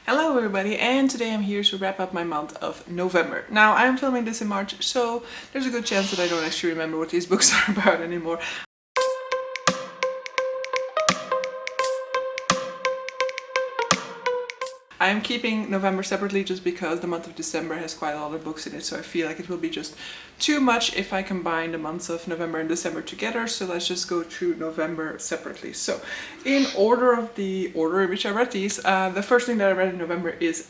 Hello everybody, and today I'm here to wrap up my month of November. Now I'm filming this in March, so there's a good chance that I don't actually remember what these books are about anymore. I'm keeping November separately just because the month of December has quite a lot of books in it, so I feel like it will be just too much if I combine the months of November and December together, so let's just go through November separately. So, in order in which I read these, the first thing that I read in November is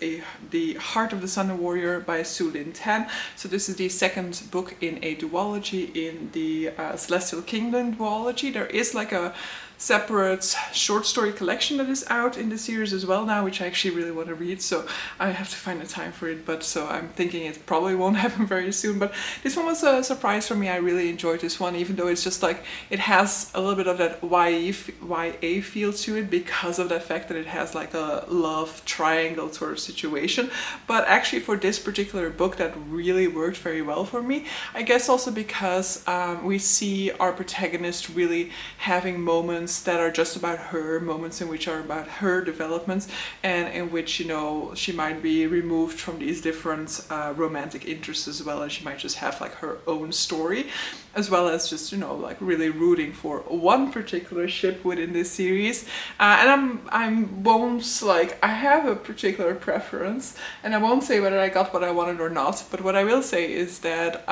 The Heart of the Sun and Warrior by Su Lin Tan. So this is the second book in a duology in the Celestial Kingdom duology. There is like a separate short story collection that is out in the series as well now, which I actually really want to read, so I have to find the time for it, but so I'm thinking it probably won't happen very soon. But this one was a surprise for me. I really enjoyed this one, even though it's just like it has a little bit of that YA feel to it because of the fact that it has like a love triangle sort of situation. But actually for this particular book that really worked very well for me, I guess also because we see our protagonist really having moments that are just about her, moments in which are about her developments, and in which, you know, she might be removed from these different romantic interests as well, and she might just have like her own story, as well as just, you know, like really rooting for one particular ship within this series. And I have a particular preference, and I won't say whether I got what I wanted or not, but what I will say is that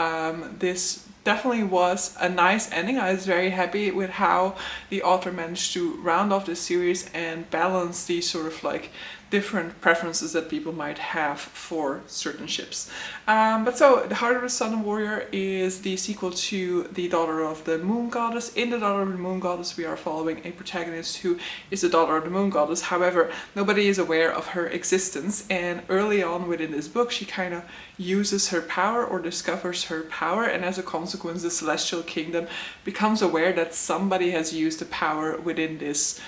this definitely was a nice ending. I was very happy with how the author managed to round off the series and balance these sort of like different preferences that people might have for certain ships. But so, The Heart of the Sun and Warrior is the sequel to The Daughter of the Moon Goddess. In The Daughter of the Moon Goddess, we are following a protagonist who is the daughter of the Moon Goddess. However, nobody is aware of her existence, and early on within this book, she kind of uses her power or discovers her power, and as a consequence, the Celestial Kingdom becomes aware that somebody has used the power within this,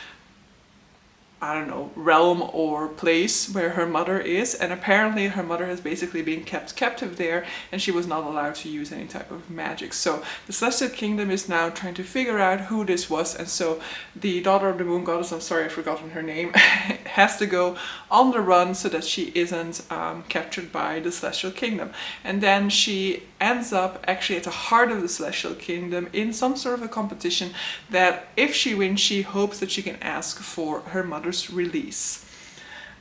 I don't know, realm or place where her mother is, and apparently her mother has basically been kept captive there and she was not allowed to use any type of magic. So the Celestial Kingdom is now trying to figure out who this was, and so the Daughter of the Moon Goddess, I'm sorry I've forgotten her name, has to go on the run so that she isn't captured by the Celestial Kingdom. And then she ends up actually at the heart of the Celestial Kingdom in some sort of a competition that if she wins, she hopes that she can ask for her mother's release.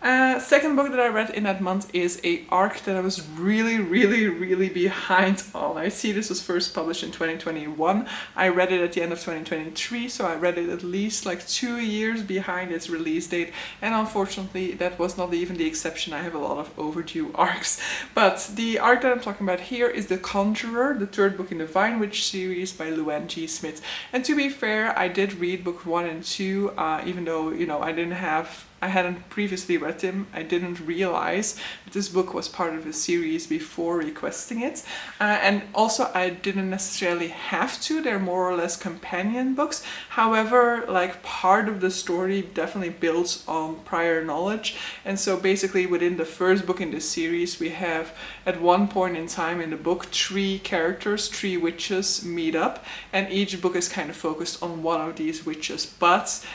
Second book that I read in that month is a arc that I was really behind on. I see this was first published in 2021. I read it at the end of 2023, so I read it at least like 2 years behind its release date, and unfortunately that was not even the exception. I have a lot of overdue arcs. But the arc that I'm talking about here is The Conjurer, the third book in the Vine Witch series by Luann G. Smith. And to be fair, I did read book 1 and 2, even though, you know, I hadn't previously read them. I didn't realize that this book was part of a series before requesting it. And also I didn't necessarily have to. They're more or less companion books. However, like part of the story definitely builds on prior knowledge. And so basically within the first book in this series, we have at one point in time in the book 3 characters, 3 witches meet up, and each book is kind of focused on one of these witches. But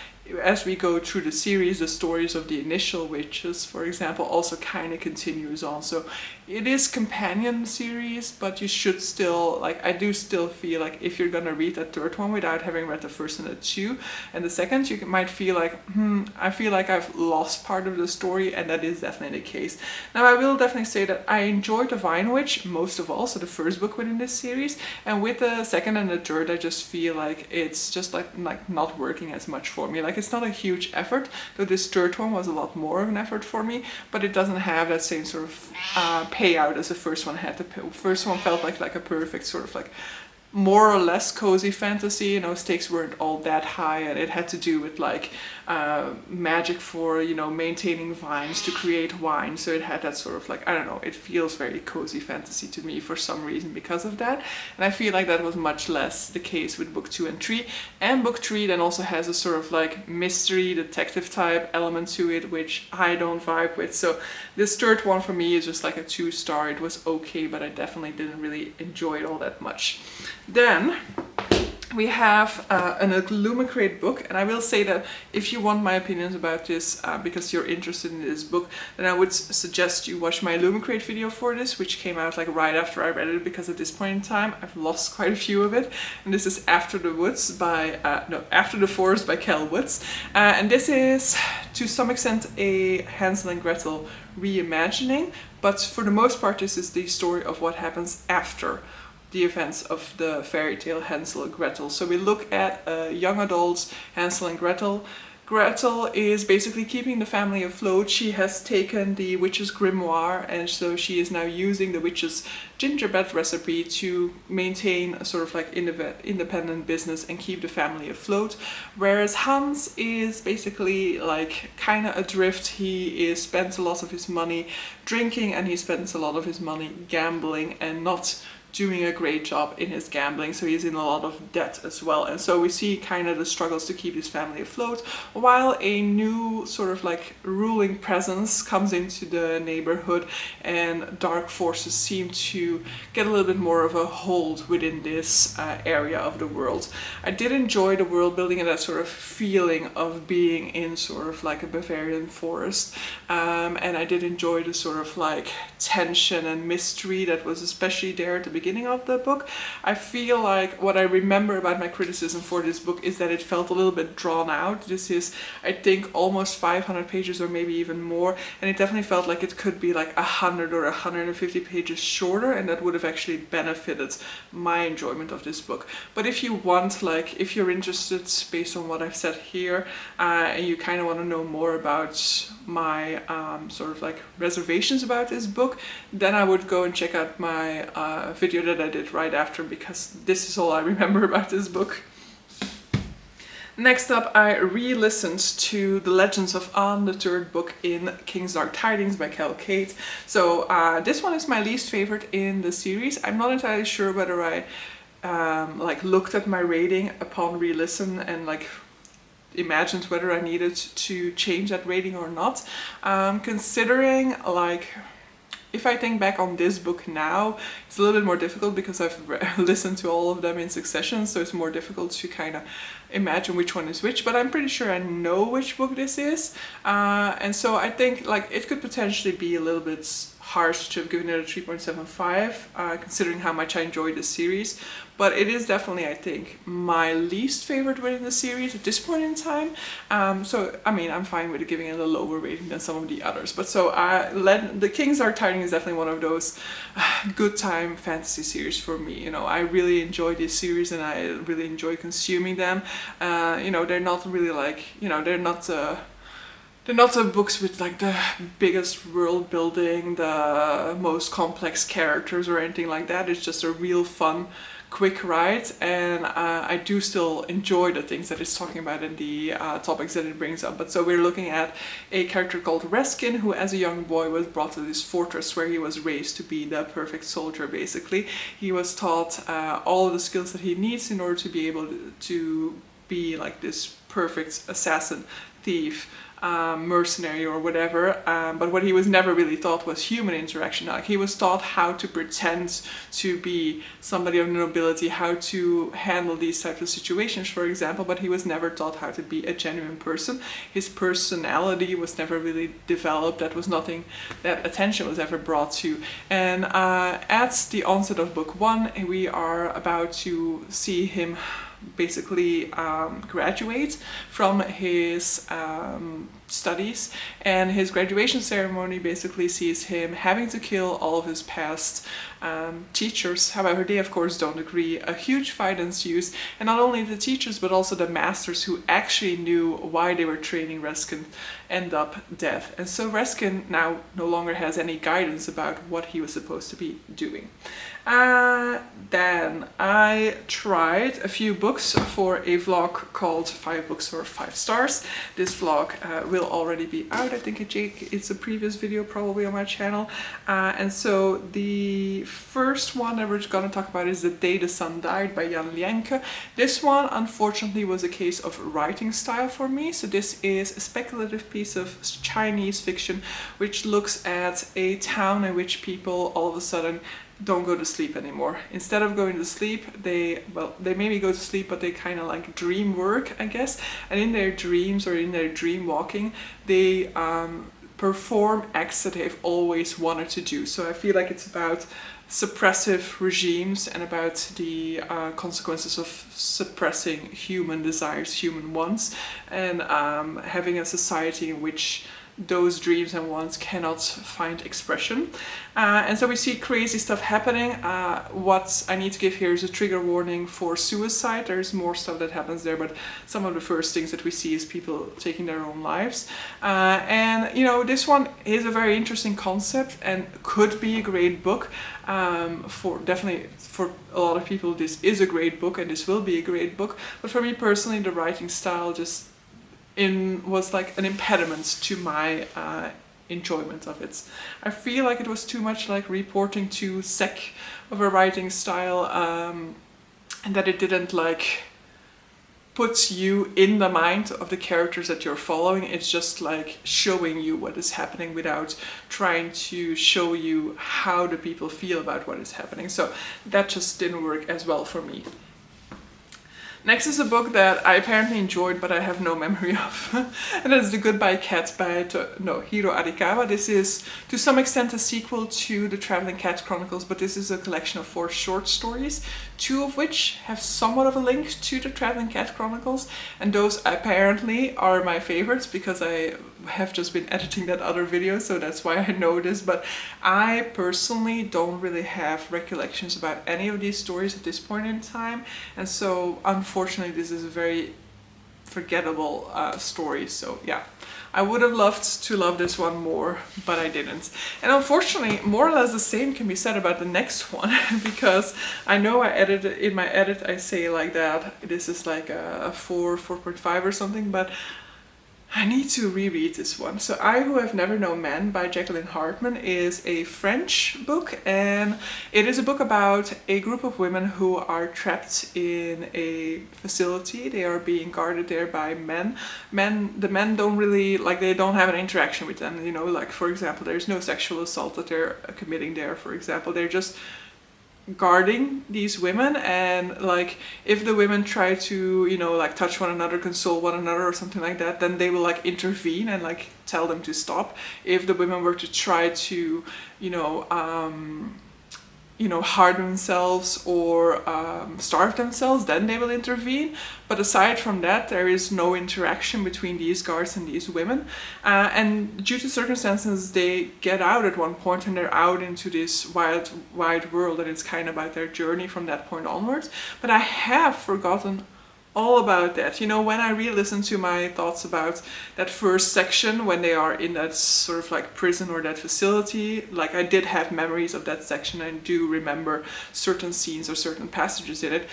as we go through the series, the stories of the initial witches, for example, also kind of continues on. So it is companion series, but you should still, like, I do still feel like if you're gonna read the third one without having read the first and the 2 and the second, you might feel like, I feel like I've lost part of the story, and that is definitely the case. Now, I will definitely say that I enjoyed The Vine Witch most of all, so the first book within this series, and with the second and the third, I just feel like it's just like not working as much for me. Like, it's not a huge effort, though this third one was a lot more of an effort for me, but it doesn't have that same sort of payout as the first one had. The first one felt like a perfect sort of like more or less cozy fantasy, you know, stakes weren't all that high, and it had to do with like magic for, you know, maintaining vines to create wine, so it had that sort of like, I don't know, it feels very cozy fantasy to me for some reason because of that, and I feel like that was much less the case with book 2 and 3, and book 3 then also has a sort of like mystery detective type element to it, which I don't vibe with. So this third one for me is just like a 2-star. It was okay, but I definitely didn't really enjoy it all that much. Then we have an Illumicrate book, and I will say that if you want my opinions about this because you're interested in this book, then I would suggest you watch my Illumicrate video for this, which came out like right after I read it, because at this point in time I've lost quite a few of it. And this is After the Forest by Kel Woods, and this is to some extent a Hansel and Gretel reimagining, but for the most part this is the story of what happens after the events of the fairy tale Hansel and Gretel. So we look at young adults, Hansel and Gretel. Gretel is basically keeping the family afloat. She has taken the witch's grimoire, and so she is now using the witch's gingerbread recipe to maintain a sort of like independent business and keep the family afloat. Whereas Hans is basically like kind of adrift. He spends a lot of his money drinking, and he spends a lot of his money gambling and not doing a great job in his gambling, so he's in a lot of debt as well. And so we see kind of the struggles to keep his family afloat, while a new sort of like ruling presence comes into the neighborhood, and dark forces seem to get a little bit more of a hold within this area of the world. I did enjoy the world building and that sort of feeling of being in sort of like a Bavarian forest, and I did enjoy the sort of like tension and mystery that was especially there at the beginning of the book. I feel like what I remember about my criticism for this book is that it felt a little bit drawn out. This is, I think, almost 500 pages or maybe even more, and it definitely felt like it could be like 100 or 150 pages shorter, and that would have actually benefited my enjoyment of this book. But if you want, like, if you're interested based on what I've said here, and you kind of want to know more about my sort of like reservations about this book, then I would go and check out my video that I did right after, because this is all I remember about this book. Next up, I re-listened to The Legends of Anne, the third book in King's Dark Tidings by Cal Kate. So this one is my least favorite in the series. I'm not entirely sure whether I like looked at my rating upon re-listen and like imagined whether I needed to change that rating or not. Considering like, if I think back on this book now, it's a little bit more difficult because I've listened to all of them in succession, so it's more difficult to kind of imagine which one is which, but I'm pretty sure I know which book this is. And so I think like it could potentially be a little bit harsh to have given it a 3.75, considering how much I enjoyed the series. But it is definitely, I think, my least favorite within the series at this point in time. So, I mean, I'm fine with giving it a lower rating than some of the others. But so, The King's Dark Tidings is definitely one of those good time fantasy series for me. You know, I really enjoy this series and I really enjoy consuming them. You know, they're not really like, you know, they're not the books with like the biggest world building, the most complex characters or anything like that. It's just a real fun, quick ride, and I do still enjoy the things that it's talking about and the topics that it brings up. But so we're looking at a character called Reskin, who as a young boy was brought to this fortress where he was raised to be the perfect soldier, basically. He was taught all of the skills that he needs in order to be able to be like this perfect assassin, thief, mercenary or whatever, but what he was never really taught was human interaction. Like, he was taught how to pretend to be somebody of nobility, how to handle these types of situations, for example, but he was never taught how to be a genuine person. His personality was never really developed. That was nothing that attention was ever brought to. And at the onset of book one, we are about to see him basically graduate from his studies, and his graduation ceremony basically sees him having to kill all of his past teachers. However, they of course don't agree. A huge fight ensues, and not only the teachers but also the masters who actually knew why they were training Reskin end up dead. And so Reskin now no longer has any guidance about what he was supposed to be doing. Then I tried a few books for a vlog called 5 Books for 5 Stars. This vlog will already be out. I think it's a previous video probably on my channel. And so the first one that we're going to talk about is The Day the Sun Died by Jan Lienke. This one unfortunately was a case of writing style for me. So this is a speculative piece of Chinese fiction which looks at a town in which people all of a sudden don't go to sleep anymore. Instead of going to sleep, they maybe go to sleep, but they kind of like dream work, I guess. And in their dreams or in their dream walking, they perform acts that they've always wanted to do. So I feel like it's about suppressive regimes and about the consequences of suppressing human desires, human wants, and having a society in which those dreams and wants cannot find expression. And so we see crazy stuff happening. What I need to give here is a trigger warning for suicide. There's more stuff that happens there, but some of the first things that we see is people taking their own lives. And you know, this one is a very interesting concept and could be a great book. Definitely for a lot of people this is a great book and this will be a great book, but for me personally the writing style just was like an impediment to my enjoyment of it. I feel like it was too much like reporting to SEC of a writing style, and that it didn't like put you in the mind of the characters that you're following. It's just like showing you what is happening without trying to show you how the people feel about what is happening. So that just didn't work as well for me. Next is a book that I apparently enjoyed, but I have no memory of. And that is The Goodbye Cat by Hiro Arikawa. This is to some extent a sequel to The Traveling Cat Chronicles, but this is a collection of 4 short stories, 2 of which have somewhat of a link to The Traveling Cat Chronicles. And those apparently are my favorites because I have just been editing that other video, so that's why I know this. But I personally don't really have recollections about any of these stories at this point in time, and so unfortunately this is a very forgettable story. So yeah, I would have loved to love this one more, but I didn't. And unfortunately more or less the same can be said about the next one because I know in my edit I say like that this is like a 4.5 or something, but I need to reread this one. So I Who Have Never Known Men by Jacqueline Hartman is a French book, and it is a book about a group of women who are trapped in a facility. They are being guarded there by men. The men don't really, like, they don't have an interaction with them, you know, like for example there's no sexual assault that they're committing there, for example. They're just guarding these women, and like if the women try to, you know, like touch one another, console one another or something like that, then they will like intervene and like tell them to stop. If the women were to try to, harm themselves or starve themselves, then they will intervene. But aside from that, there is no interaction between these guards and these women. And due to circumstances, they get out at one point and they're out into this wide world, and it's kind of about their journey from that point onwards. But I have forgotten all about that. You know, when I re-listen to my thoughts about that first section when they are in that sort of like prison or that facility, like I did have memories of that section and do remember certain scenes or certain passages in it.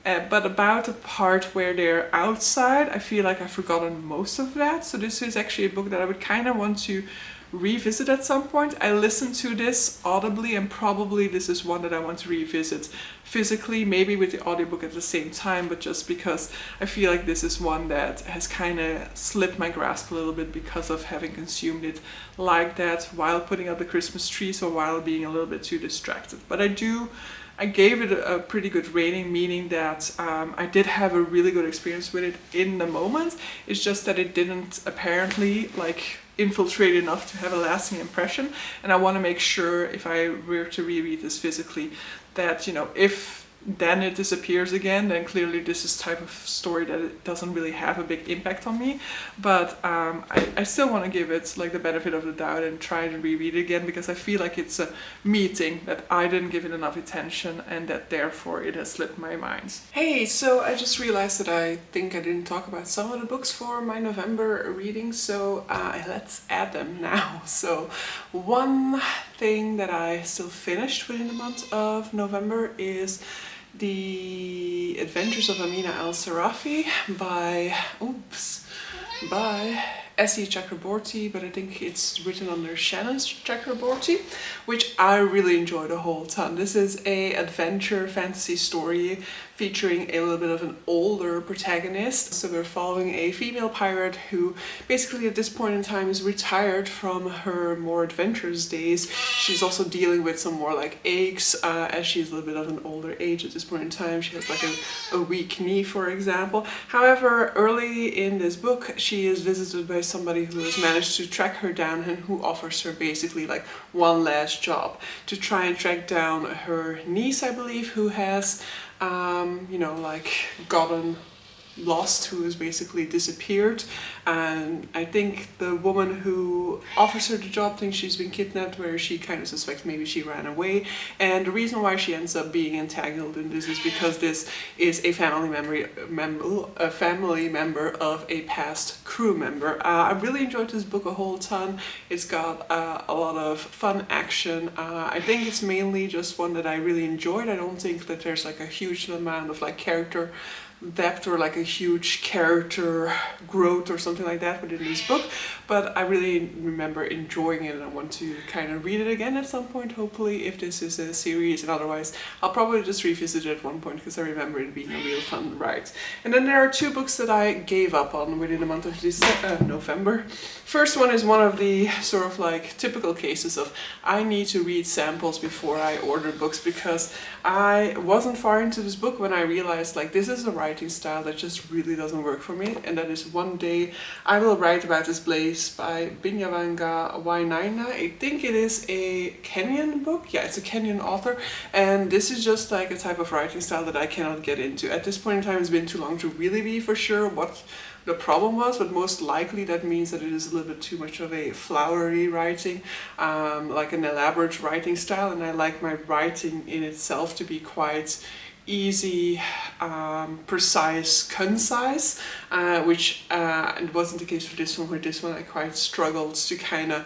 But about the part where they're outside, I feel like I've forgotten most of that. So this is actually a book that I would kind of want to revisit at some point. I listened to this audibly, and probably this is one that I want to revisit physically, maybe with the audiobook at the same time, but just because I feel like this is one that has kind of slipped my grasp a little bit because of having consumed it like that while putting up the Christmas tree, so while being a little bit too distracted. But I gave it a pretty good rating, meaning that I did have a really good experience with it in the moment. It's just that it didn't apparently like infiltrate enough to have a lasting impression, and I want to make sure if I were to reread this physically that, you know, if then it disappears again, then clearly this is type of story that it doesn't really have a big impact on me. But I still want to give it like the benefit of the doubt and try to reread it again, because I feel like it's a meeting that I didn't give it enough attention and that therefore it has slipped my mind. Hey, so I just realized that I think I didn't talk about some of the books for my November reading, so let's add them now. So one thing that I still finished within the month of November is The Adventures of Amina Al-Sarafi by S.E. Chakraborty, but I think it's written under Shannon Chakraborty, which I really enjoyed a whole ton. This is a adventure fantasy story featuring a little bit of an older protagonist. So we're following a female pirate who basically at this point in time is retired from her more adventurous days. She's also dealing with some more like aches as she's a little bit of an older age at this point in time. She has like a weak knee, for example. However, early in this book, she is visited by somebody who has managed to track her down and who offers her basically like one last job to try and track down her niece, I believe, who has, you know, like gotten lost, who has basically disappeared. And I think the woman who offers her the job thinks she's been kidnapped, where she kind of suspects maybe she ran away. And the reason why she ends up being entangled in this is because this is a family member of a past crew member. I really enjoyed this book a whole ton. It's got a lot of fun action. I think it's mainly just one that I really enjoyed. I don't think that there's like a huge amount of like character depth or like a huge character growth or something like that within this book, but I really remember enjoying it and I want to kind of read it again at some point, hopefully, if this is a series, and otherwise I'll probably just revisit it at one point because I remember it being a real fun ride. And then there are two books that I gave up on within the month of November. First one is one of the sort of like typical cases of I need to read samples before I order books, because I wasn't far into this book when I realized like this is a writing style that just really doesn't work for me, and that is One Day I Will Write About This Place by Binyavanga Wainaina. I think it is a Kenyan book. Yeah, it's a Kenyan author, and this is just like a type of writing style that I cannot get into. At this point in time, it's been too long to really be for sure what the problem was, but most likely that means that it is a little bit too much of a flowery writing, like an elaborate writing style, and I like my writing in itself to be quite easy, precise, concise, which it wasn't the case for this one. With this one I quite struggled to kind of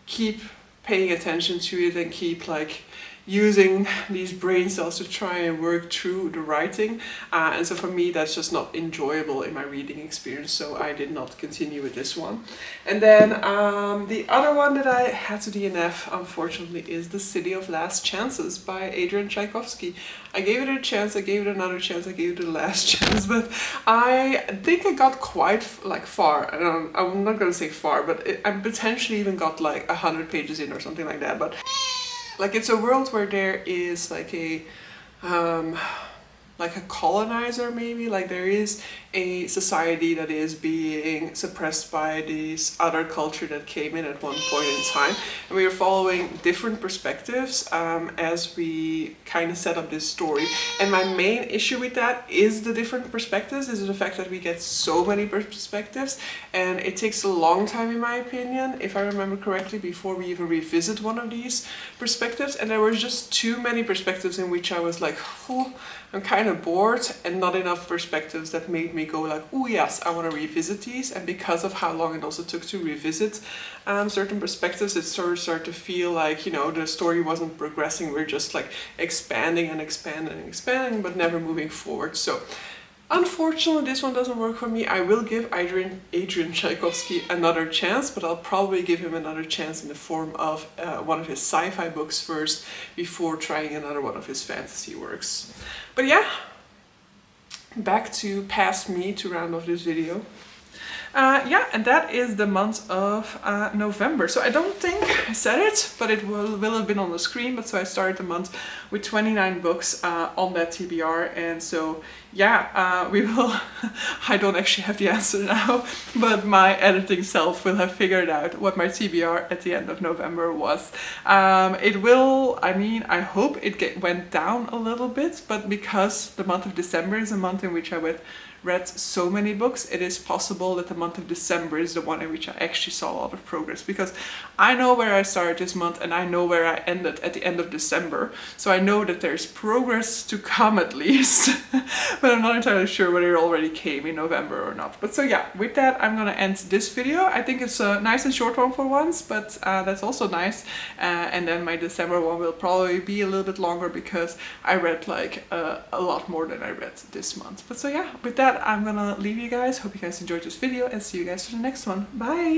keep paying attention to it and keep like using these brain cells to try and work through the writing, and so for me that's just not enjoyable in my reading experience, so I did not continue with this one. And then the other one that I had to DNF, unfortunately, is The City of Last Chances by Adrian Tchaikovsky. I gave it a chance, I gave it another chance, I gave it a last chance, but I think I got quite like far. I'm not gonna say far, but I potentially even got like 100 pages in or something like that. But like it's a world where there is like a colonizer, maybe, like there is a society that is being suppressed by this other culture that came in at one point in time, and we are following different perspectives as we kind of set up this story. And my main issue with that is the different perspectives, is the fact that we get so many perspectives, and it takes a long time, in my opinion, if I remember correctly, before we even revisit one of these perspectives. And there were just too many perspectives in which I was like, oh, I'm kind of bored, and not enough perspectives that made me go like, oh yes, I want to revisit these. And because of how long it also took to revisit certain perspectives, it sort of started to feel like, you know, the story wasn't progressing. We're just like expanding and expanding and expanding, but never moving forward. So unfortunately, this one doesn't work for me. I will give Adrian Tchaikovsky another chance, but I'll probably give him another chance in the form of one of his sci-fi books first, before trying another one of his fantasy works. But yeah, back to past me to round off this video. Yeah, and that is the month of November. So I don't think I said it, but it will have been on the screen. But so I started the month with 29 books on that TBR, and so yeah, we will. I don't actually have the answer now, but my editing self will have figured out what my TBR at the end of November was. It will. I mean, I hope it went down a little bit, but because the month of December is a month in which I read so many books, it is possible that the month of December is the one in which I actually saw a lot of progress, because I know where I started this month and I know where I ended at the end of December, so I know that there's progress to come at least. But I'm not entirely sure whether it already came in November or not. But so yeah, with that I'm gonna end this video. I think it's a nice and short one for once, but that's also nice. And then my December one will probably be a little bit longer, because I read like a lot more than I read this month. But so yeah, with that I'm gonna leave you guys. Hope you guys enjoyed this video, and see you guys for the next one. Bye!